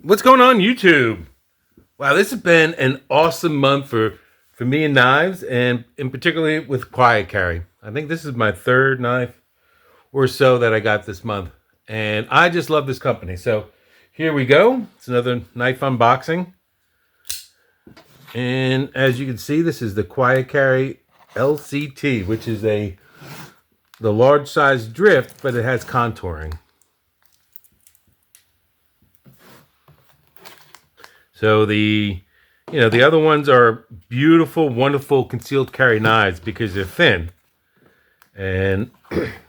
What's going on YouTube? Wow, this has been an awesome month for me and knives, and in particularly with Quiet Carry. I think this is my third knife or so that I got this month, and I just love this company. So here we go. It's another knife unboxing, and as you can see, this is the Quiet Carry LCT, which is the large size drift, but it has contouring. So the other ones are beautiful, wonderful concealed carry knives because they're thin, and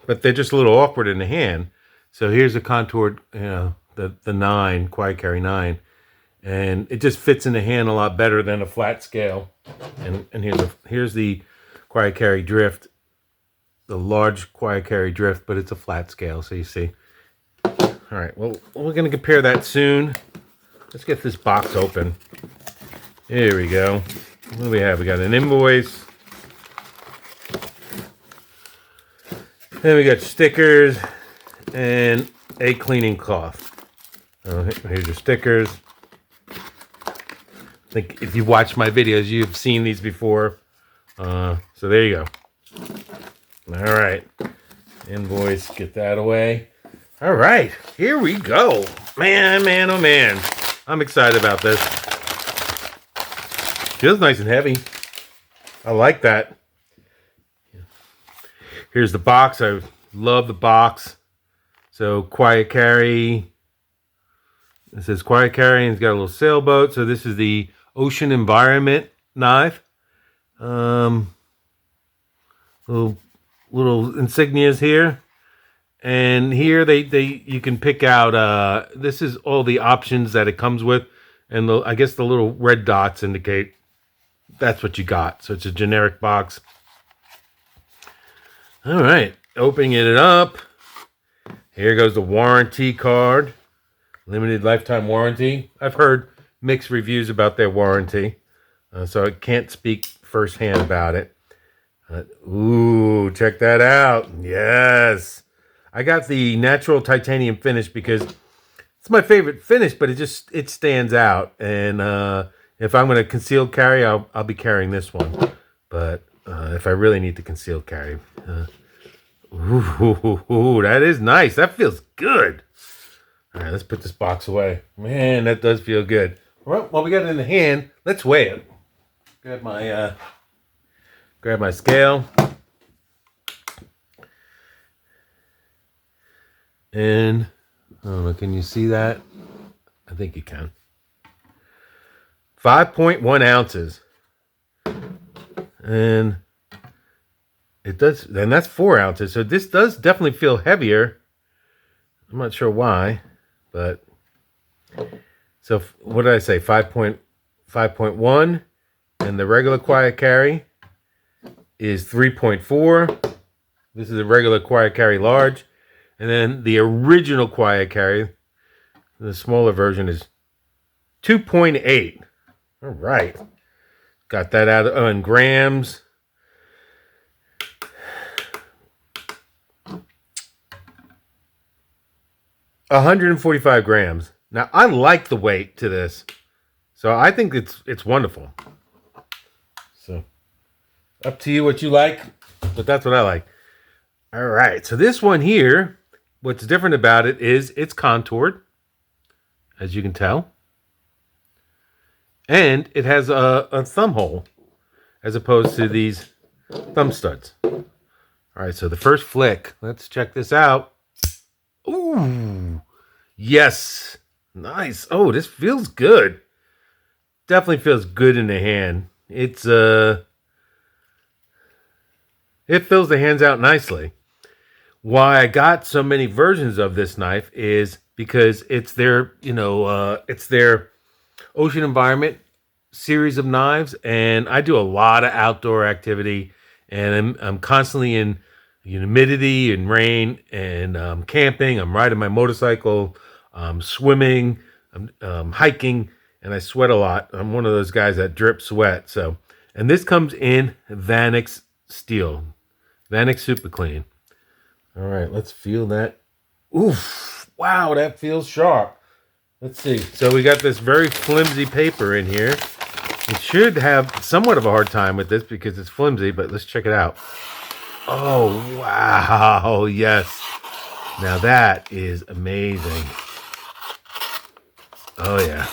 but they're just a little awkward in the hand. So here's a contoured, the 9 Quiet Carry 9, and it just fits in the hand a lot better than a flat scale. And here's the Quiet Carry Drift, the large Quiet Carry Drift, but it's a flat scale. So you see. All right. Well, we're gonna compare that soon. Let's get this box open. Here we go. What do we have? We got an invoice. Then we got stickers and a cleaning cloth. Here's your stickers. I think if you've watched my videos, you've seen these before. So there you go. All right. Invoice, get that away. All right, here we go. Man, oh man. I'm excited about this. Feels nice and heavy. I like that. Here's the box. I love the box. So Quiet Carry. It says Quiet Carry, and it's got a little sailboat. So this is the ocean environment knife. Little insignias here. And here you can pick out, this is all the options that it comes with. And I guess the little red dots indicate that's what you got. So it's a generic box. All right, opening it up. Here goes the warranty card. Limited lifetime warranty. I've heard mixed reviews about their warranty. So I can't speak firsthand about it. Ooh, check that out. Yes. I got the natural titanium finish because it's my favorite finish, but it stands out. And if I'm going to conceal carry, I'll be carrying this one. But if I really need to conceal carry, ooh, that is nice. That feels good. All right, let's put this box away. Man, that does feel good. Well, while we got it in the hand, let's weigh it. Grab my scale. And I don't know, can you see that? I think you can. 5.1 ounces. And it does, and that's 4 ounces. So this does definitely feel heavier. I'm not sure why, but so what did I say? 5.1, and the regular Quiet Carry is 3.4. This is a regular Quiet Carry large. And then the original Quiet Carry, the smaller version, is 2.8. All right. Got that out in grams. $145 grams. Now, I like the weight to this. So I think it's wonderful. So up to you what you like, but that's what I like. All right. So this one here, what's different about it is it's contoured, as you can tell. And it has a thumb hole, as opposed to these thumb studs. All right, so the first flick. Let's check this out. Ooh, yes. Nice. Oh, this feels good. Definitely feels good in the hand. It fills the hands out nicely. Why I got so many versions of this knife is because it's their, it's their ocean environment series of knives, and I do a lot of outdoor activity, and I'm constantly in humidity and rain, and camping. I'm riding my motorcycle, swimming, I'm hiking, and I sweat a lot. I'm one of those guys that drip sweat. So, and this comes in Vanax steel, Vanax Superclean. All right, let's feel that. Oof! Wow, that feels sharp. Let's see. So we got this very flimsy paper in here. It should have somewhat of a hard time with this because it's flimsy, but let's check it out. Oh, wow. Yes. Now that is amazing. Oh, yeah.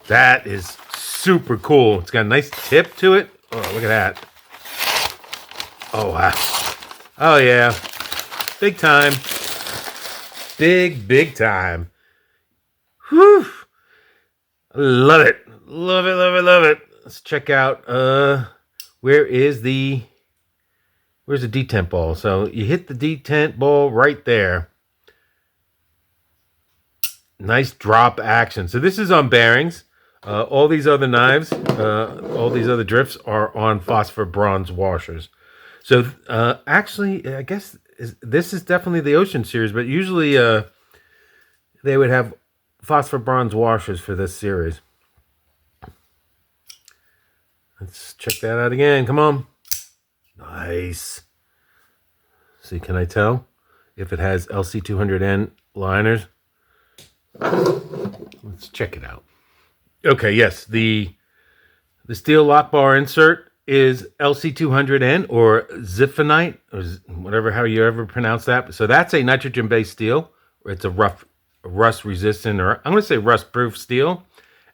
That is super cool. It's got a nice tip to it. Oh, look at that. Oh, wow. Oh, yeah. Big time. Big time. Whew. Love it. Love it, love it, love it. Let's check out, where's the detent ball? So you hit the detent ball right there. Nice drop action. So this is on bearings. All these other knives, all these other drifts are on phosphor bronze washers. So actually, I guess this is definitely the Ocean series, but usually they would have phosphor bronze washers for this series. Let's check that out again. Come on. Nice. See, can I tell if it has LC200N liners? Let's check it out. Okay, yes, the steel lock bar insert is LC200N or zipfonite, or whatever, how you ever pronounce that. So that's a nitrogen-based steel. It's a rust-resistant, or I'm going to say rust-proof steel.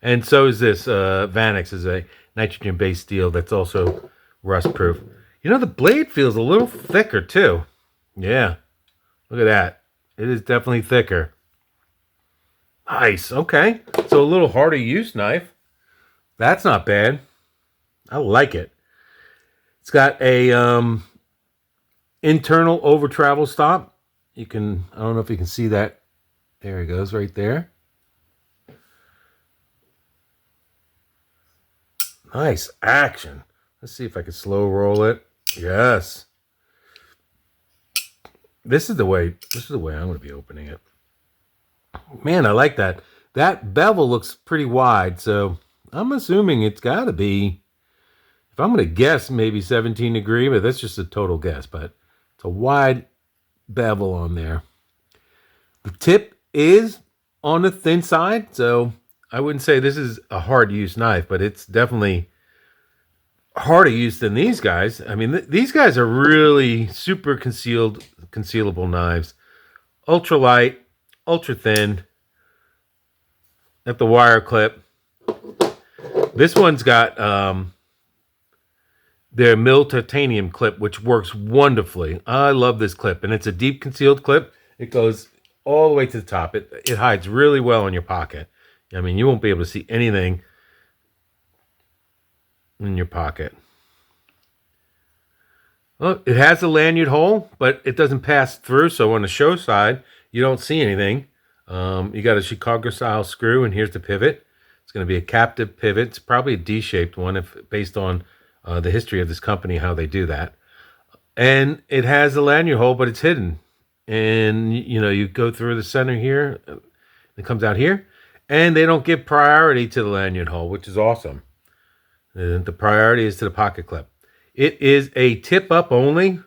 And so is this. Vanax is a nitrogen-based steel that's also rust-proof. You know, the blade feels a little thicker, too. Yeah, look at that. It is definitely thicker. Nice. Okay. So a little harder use knife. That's not bad. I like it. It's got a internal over travel stop. You can, I don't know if you can see that. There it goes right there. Nice action. Let's see if I can slow roll it. Yes. This is the way I'm going to be opening it. Man, I like that. That bevel looks pretty wide, so I'm assuming it's got to be, if I'm going to guess, maybe 17 degree, but that's just a total guess, but it's a wide bevel on there. The tip is on the thin side, so I wouldn't say this is a hard use knife, but it's definitely harder use than these guys. I mean, these guys are really super concealable knives. Ultra light, ultra thin. At the wire clip. This one's got their mill titanium clip, which works wonderfully. I love this clip, and it's a deep concealed clip. It goes all the way to the top. It hides really well in your pocket. I mean, you won't be able to see anything in your pocket. Well, it has a lanyard hole, but it doesn't pass through, so on the show side, you don't see anything. You got a Chicago style screw, and here's the pivot. It's going to be a captive pivot. It's probably a D-shaped one, if based on the history of this company, how they do that. And it has a lanyard hole, but it's hidden. And you know, you go through the center here. It comes out here, and they don't give priority to the lanyard hole, which is awesome. The priority is to the pocket clip. It is a tip up only,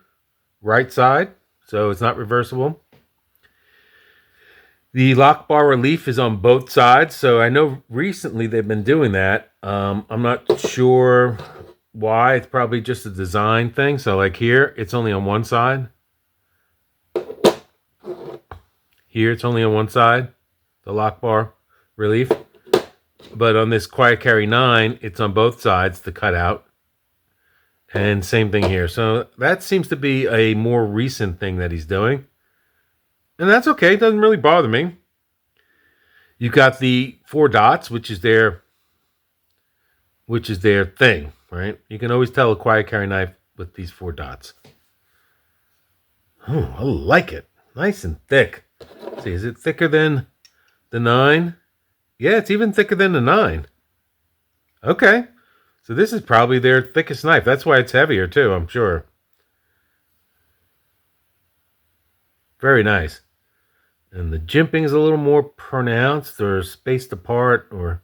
right side, so it's not reversible. The lock bar relief is on both sides, so I know recently they've been doing that. I'm not sure why. It's probably just a design thing. So like here, it's only on one side. Here, it's only on one side, the lock bar relief. But on this Quiet Carry 9, it's on both sides, the cutout. And same thing here. So that seems to be a more recent thing that he's doing. And that's okay. It doesn't really bother me. You've got the 4 dots, which is their thing, right? You can always tell a Quiet Carry knife with these 4 dots. Oh, I like it. Nice and thick. Let's see, is it thicker than the 9? Yeah, it's even thicker than the 9. Okay. So this is probably their thickest knife. That's why it's heavier too, I'm sure. Very nice. And the jimping is a little more pronounced or spaced apart or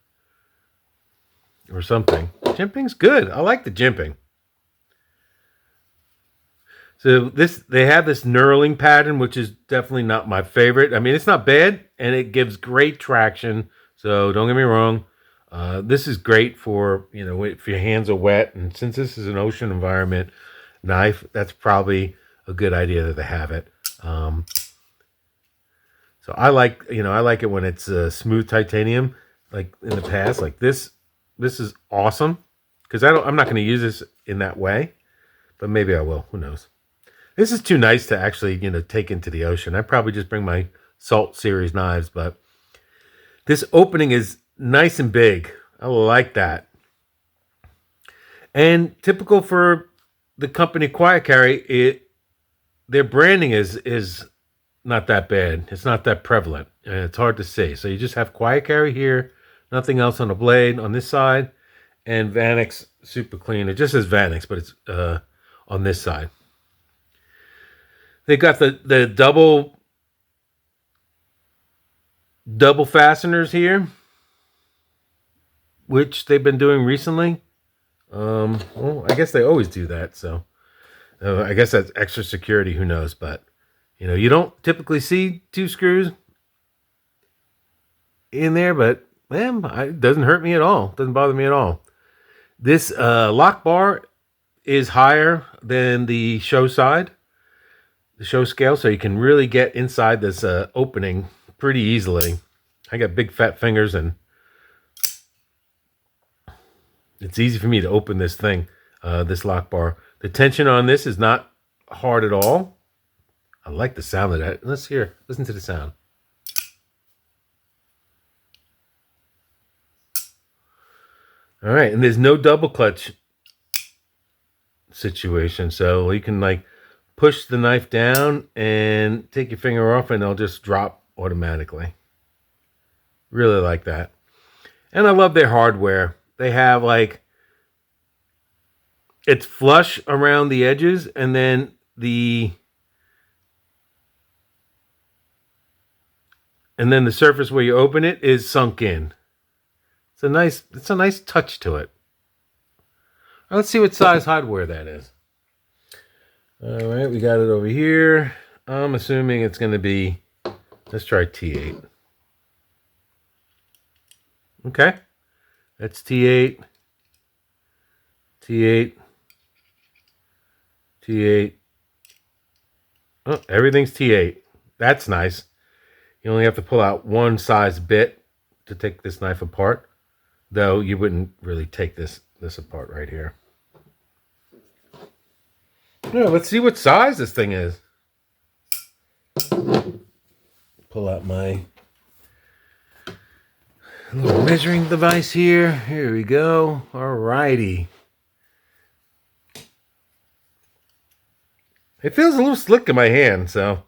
something. Jimping's good. I like the jimping. So they have this knurling pattern, which is definitely not my favorite. I mean, it's not bad, and it gives great traction. So don't get me wrong. This is great for, if your hands are wet. And since this is an ocean environment knife, that's probably a good idea that they have it. So I like it when it's smooth titanium, like in the past. Like this is awesome because I'm not going to use this in that way, but maybe I will. Who knows? This is too nice to actually, take into the ocean. I probably just bring my Salt series knives, but this opening is nice and big. I like that. And typical for the company Quiet Carry, their branding is not that bad. It's not that prevalent, and it's hard to see. So you just have Quiet Carry here, nothing else on the blade on this side, and Vanax Superclean. It just says Vanax, but it's on this side. They got the double fasteners here, which they've been doing recently. Well, I guess they always do that. So I guess that's extra security. Who knows? But you don't typically see 2 screws in there, but it doesn't hurt me at all. It doesn't bother me at all. This lock bar is higher than the show side, the show scale, so you can really get inside this opening pretty easily. I got big fat fingers, and it's easy for me to open this thing, this lock bar. The tension on this is not hard at all. I like the sound of that. Listen to the sound. All right, and there's no double clutch situation, so you can like push the knife down and take your finger off, and it'll just drop automatically. Really like that. And I love their hardware. They have it's flush around the edges, and then the surface where you open it is sunk in. It's a nice touch to it. Let's see what size hardware that is. All right, we got it over here. I'm assuming it's going to be, let's try T8. Okay, that's T8, T8, T8. Oh, everything's T8. That's nice. You only have to pull out one size bit to take this knife apart, though you wouldn't really take this apart right here. Yeah, let's see what size this thing is. Pull out my little measuring device here. Here we go. Alrighty. It feels a little slick in my hand, so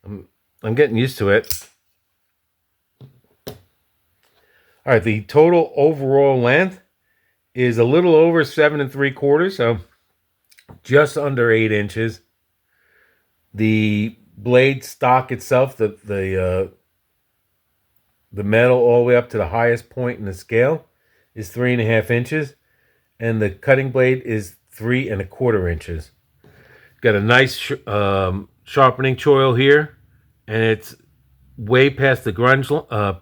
I'm getting used to it. All right, the total overall length is a little over 7 3/4, so just under 8 inches. The blade stock itself, the metal all the way up to the highest point in the scale, is 3.5 inches, and the cutting blade is 3 1/4 inches. Got a nice sharpening choil here, and it's way past the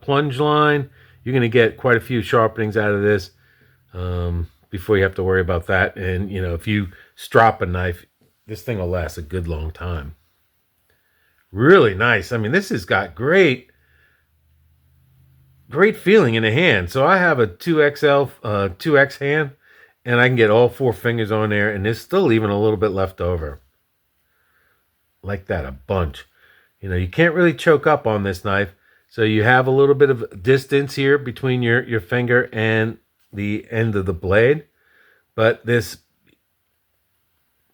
plunge line. You're going to get quite a few sharpenings out of this before you have to worry about that. And, if you strop a knife, this thing will last a good long time. Really nice. I mean, this has got great feeling in the hand. So I have a 2XL, 2X hand, and I can get all 4 fingers on there, and there's still even a little bit left over. Like that, a bunch. You can't really choke up on this knife. So you have a little bit of distance here between your finger and the end of the blade. But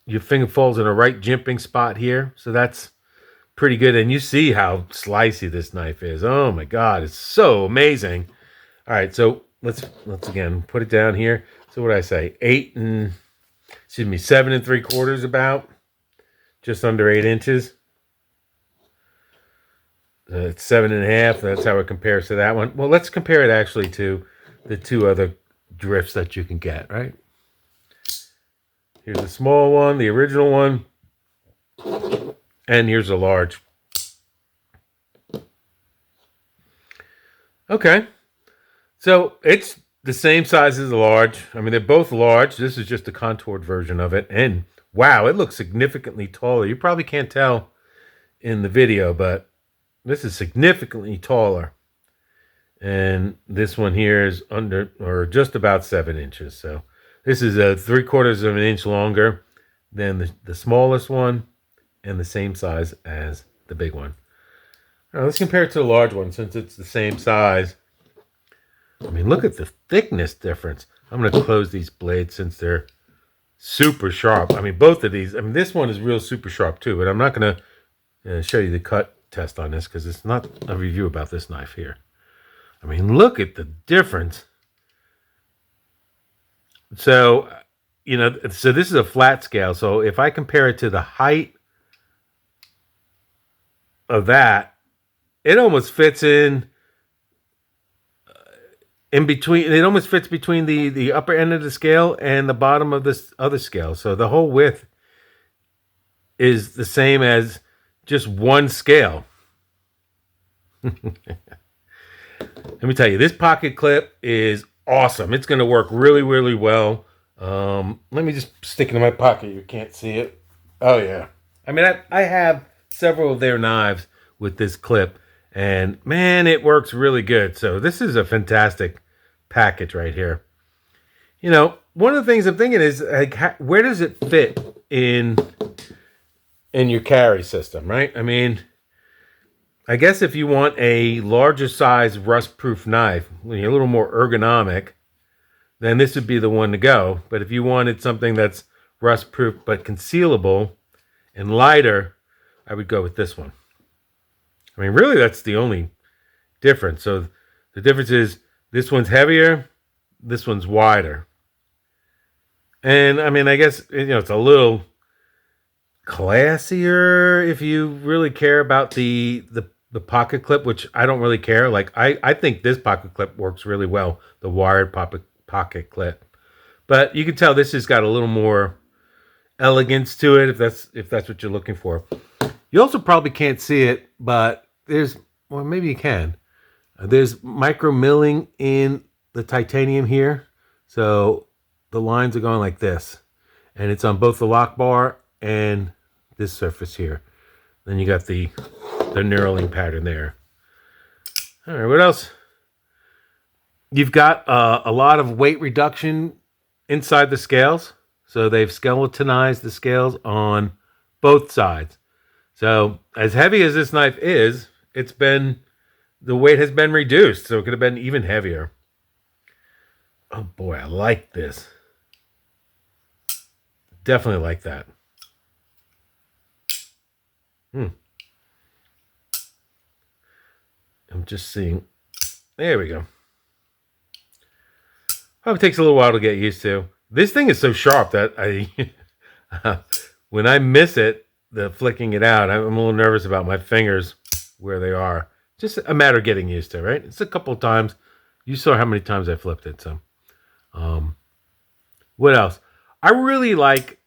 your finger falls in the right jimping spot here. So that's pretty good. And you see how slicey this knife is. Oh my God, it's so amazing. All right, so let's again put it down here. So what did I say? 7 3/4 about. Just under 8 inches. It's 7.5. That's how it compares to that one. Well, let's compare it actually to the 2 other drifts that you can get, right? Here's the small one, the original one. And here's a large. Okay. So it's the same size as the large. I mean, they're both large. This is just a contoured version of it. And wow, it looks significantly taller. You probably can't tell in the video, but this is significantly taller. And this one here is under or just about 7 inches. So this is a 3/4 of an inch longer than the smallest one and the same size as the big one. Now let's compare it to the large one since it's the same size. I mean, look at the thickness difference. I'm going to close these blades since they're super sharp. I mean, both of these. I mean, this one is real super sharp too, but I'm not going to show you the cut test on this because it's not a review about this knife here. I mean, look at the difference. So, you know, so this is a flat scale. So if I compare it to the height of that, it almost fits in between. It almost fits between the upper end of the scale and the bottom of this other scale. So the whole width is the same as just one scale. Let me tell you, this pocket clip is awesome. It's going to work really, really well. Let me just stick it in my pocket. You can't see it. Oh, yeah. I mean, I have several of their knives with this clip. And, man, it works really good. So this is a fantastic package right here. You know, one of the things I'm thinking is, like, where does it fit in your carry system, right? I mean, I guess if you want a larger size rust-proof knife, a little more ergonomic, then this would be the one to go. But if you wanted something that's rust-proof but concealable and lighter, I would go with this one. I mean, really, that's the only difference. So the difference is this one's heavier, this one's wider. And, I mean, I guess, it's a little classier if you really care about the pocket clip, which I don't really care. Like, I think this pocket clip works really well, the wired pocket clip. But you can tell this has got a little more elegance to it if that's what you're looking for. You also probably can't see it, but well, maybe you can. There's micro milling in the titanium here. So the lines are going like this. And it's on both the lock bar and this surface here. Then you got the knurling pattern there. All right, what else? You've got a lot of weight reduction inside the scales. So they've skeletonized the scales on both sides. So as heavy as this knife is, the weight has been reduced. So it could have been even heavier. Oh boy, I like this. Definitely like that. I'm just seeing. There we go. Probably takes a little while to get used to. This thing is so sharp that when I miss it, the flicking it out, I'm a little nervous about my fingers where they are. Just a matter of getting used to, right? It's a couple of times. You saw how many times I flipped it. So, what else? I really like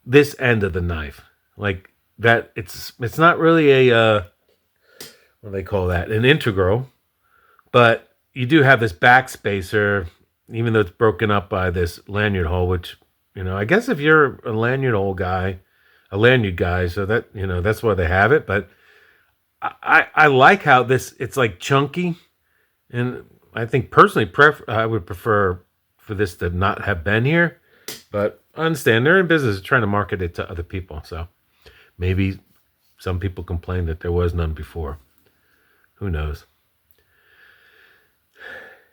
this end of the knife. Like that. It's not really a what do they call that? An integral, but you do have this back spacer, even though it's broken up by this lanyard hole, which, I guess if you're a lanyard guy, so that, that's why they have it. But I like how it's like chunky. And I think personally, I would prefer for this to not have been here. But I understand they're in business trying to market it to other people. So maybe some people complained that there was none before. Who knows?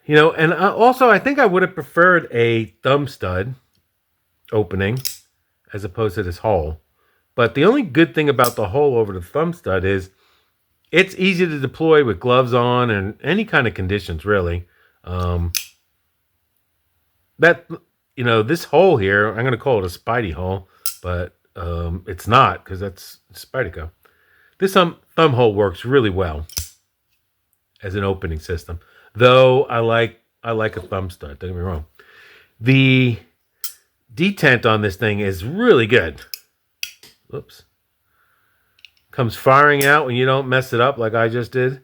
And also I think I would have preferred a thumb stud opening as opposed to this hole. But the only good thing about the hole over the thumb stud is it's easy to deploy with gloves on and any kind of conditions, really. This hole here, I'm going to call it a Spidey hole, but it's not because that's Spideyco. This thumb hole works really well as an opening system. Though I like a thumb stud, don't get me wrong. The detent on this thing is really good. Oops. Comes firing out when you don't mess it up like I just did.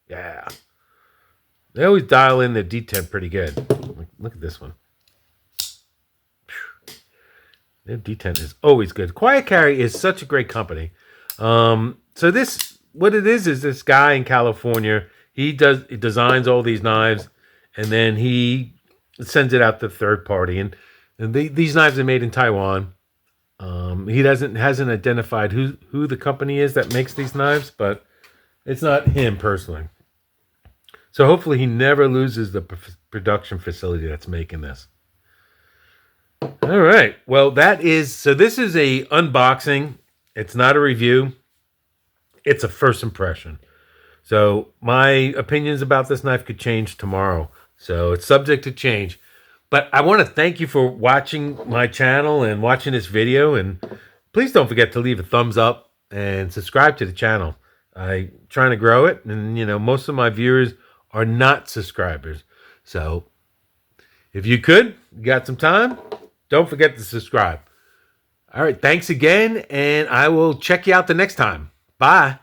Yeah. They always dial in the detent pretty good. Look at this one. Their detent is always good. Quiet Carry is such a great company. So this, what it is this guy in California. He designs all these knives, and then he sends it out to third party. And these knives are made in Taiwan. He hasn't identified who the company is that makes these knives, but it's not him personally. So hopefully he never loses the production facility that's making this. All right. Well, this is a unboxing. It's not a review. It's a first impression. So my opinions about this knife could change tomorrow. So it's subject to change. But I want to thank you for watching my channel and watching this video. And please don't forget to leave a thumbs up and subscribe to the channel. I'm trying to grow it. And, most of my viewers are not subscribers. So if you got some time, don't forget to subscribe. All right. Thanks again. And I will check you out the next time. Bye.